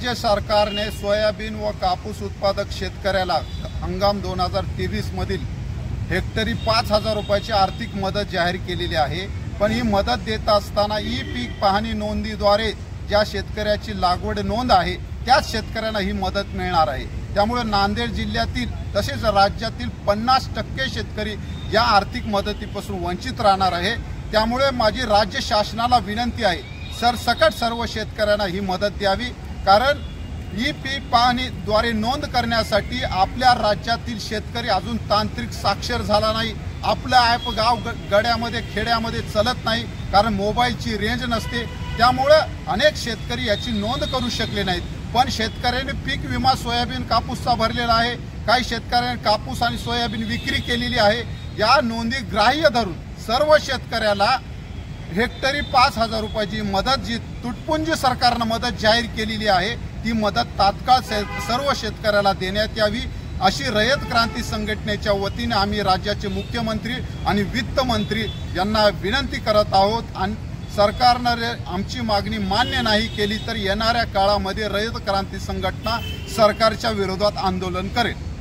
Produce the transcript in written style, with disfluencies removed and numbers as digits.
राज्य सरकारने सोयाबीन व कापूस उत्पादक शेतकऱ्याला हंगाम 2023 मधील हेक्टरी 5,000 रुपयाची आर्थिक मदत जाहीर केलेली आहे। पण ही मदत देत असताना ई पीक पाहणी नोंदीद्वारे ज्या शेतकऱ्याची लागवड नोंद आहे त्याच शेतकऱ्यांना ही मदत मिळणार आहे। त्यामुळे नांदेड जिल्ह्यातील तसेच राज्यातील 50% शेतकरी या आर्थिक मदतीपासून वंचित राहणार आहे। त्यामुळे माझी राज्य शासनाला विनंती आहे, सरसकट सर्व शेतकऱ्यांना ही मदत द्यावी। कारण ई पीक पाहणीद्वारे नोंद करण्यासाठी आपल्या राज्यातील शेतकरी अजून तांत्रिक साक्षर झाला नाही। आपलं ॲप गाव गड्यामध्ये खेड्यामध्ये चलत नाही, कारण मोबाईलची रेंज नसते। त्यामुळे अनेक शेतकरी याची नोंद करू शकले नाहीत। पण शेतकऱ्यांनी पीक विमा सोयाबीन कापूसचा भरलेला आहे। काही शेतकऱ्यांनी कापूस आणि सोयाबीन विक्री केलेली आहे। या नोंदी ग्राह्य धरून सर्व शेतकऱ्याला हेक्टरी 5,000 रुपयाची मदत जी तुटपुंजी सरकारनं मदत जाहीर केलेली आहे ती मदत तात्काळ सर्व शेतकऱ्याला देण्यात यावी, अशी रयत क्रांती संघटनेच्या वतीने आम्ही राज्याचे मुख्यमंत्री आणि वित्त मंत्री यांना विनंती करत आहोत। आणि सरकारनं आमची मागणी मान्य नाही केली तर येणाऱ्या काळामध्ये रयत क्रांती संघटना सरकारच्या विरोधात आंदोलन करेल।